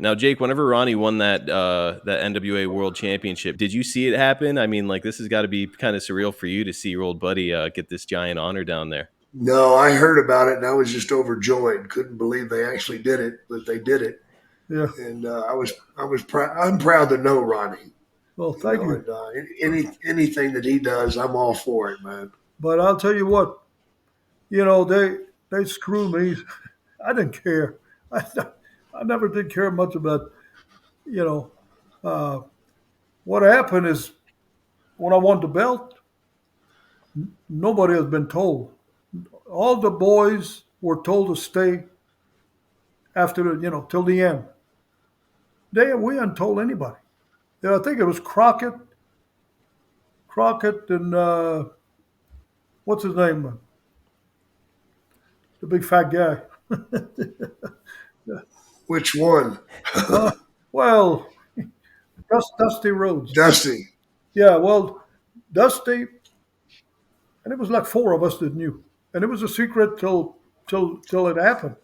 Now, Jake, whenever Ronnie won that NWA World Championship, did you see it happen? I mean, like, this has got to be kind of surreal for you to see your old buddy get this giant honor down there. No, I heard about it and I was just overjoyed. Couldn't believe they actually did it, but they did it. Yeah. And I'm proud to know Ronnie. Well, thank you. And, anything that he does, I'm all for it, man. But I'll tell you what, they screw me. I didn't care. I never did care much about, what happened is when I won the belt, nobody has been told. All the boys were told to stay after till the end. We hadn't told anybody. I think it was Crockett and what's his name? The big fat guy. Which one? Well, Dusty Rhodes. Dusty. Yeah, well, Dusty, and it was like 4 of us that knew, and it was a secret till it happened.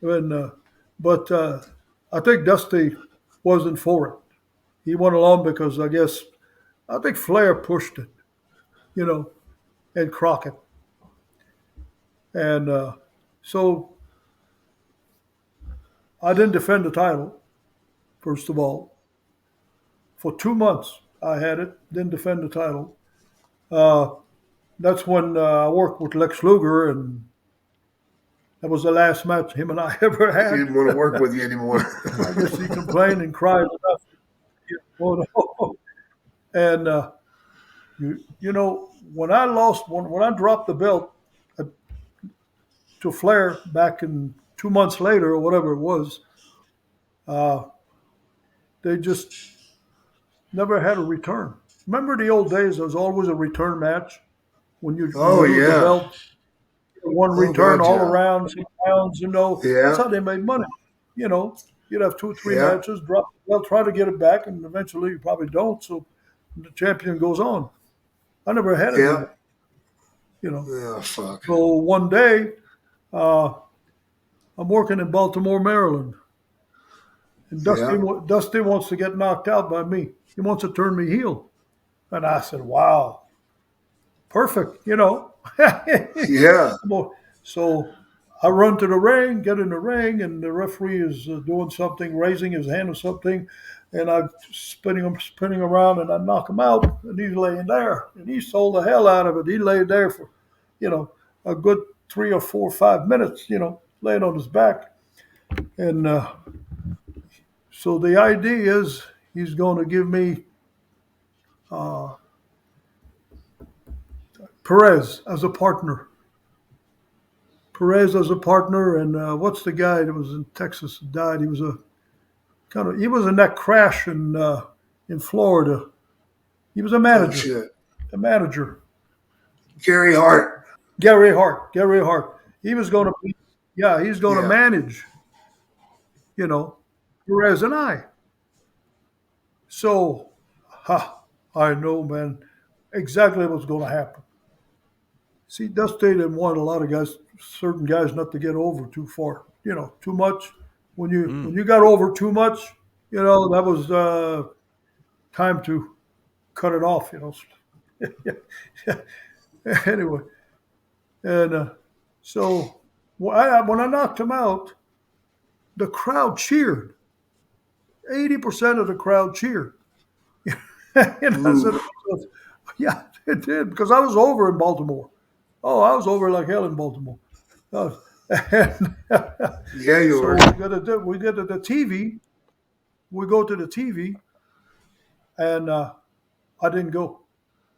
But I think Dusty wasn't for it. He went along because I think Flair pushed it, and Crockett, and so I didn't defend the title. First of all, for 2 months I had it, didn't defend the title. That's when I worked with Lex Luger, and that was the last match him and I ever had. He didn't want to work with you anymore. I guess he complained and cried enough. And when I dropped the belt to Flair back in 2 months later or whatever it was, they just never had a return. Remember the old days? There was always a return match when you lose the belt. One return all around, 6 pounds, That's how they made money. You'd have 2 or 3 matches, drop the belt, try to get it back, and eventually you probably don't. So the champion goes on. I never had it. Yeah, fuck. So one day, I'm working in Baltimore, Maryland, and Dusty wants to get knocked out by me. He wants to turn me heel, and I said, "Wow, perfect," Yeah. So I run to the ring, get in the ring, and the referee is doing something, raising his hand or something, and I'm spinning around, and I knock him out, and he's laying there, and he sold the hell out of it. He laid there for, a good 3 or 4 or 5 minutes, laying on his back, and so the idea is he's going to give me Perez as a partner. And what's the guy that was in Texas that died? He was he was in that crash in Florida. He was a manager. Oh, shit. A manager. Gary Hart. He was going to be, he's going to manage, Perez and I. So, I know, man, exactly what's going to happen. See, Dusty didn't want a lot of certain guys not to get over too far, too much. When you got over too much, that was time to cut it off, Anyway, and so when I knocked him out, the crowd cheered. 80% of the crowd cheered. And I said, yeah, it did, because I was over in Baltimore. Oh, I was over like hell in Baltimore. Yeah, you were. We get to the TV. We go to the TV, and I didn't go.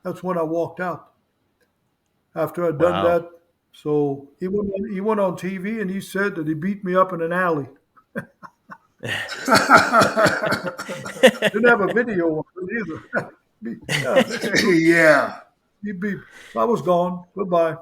That's when I walked out. After I'd done that, so he went on TV and he said that he beat me up in an alley. Didn't have a video of it either. Yeah. He beat. I was gone. Goodbye.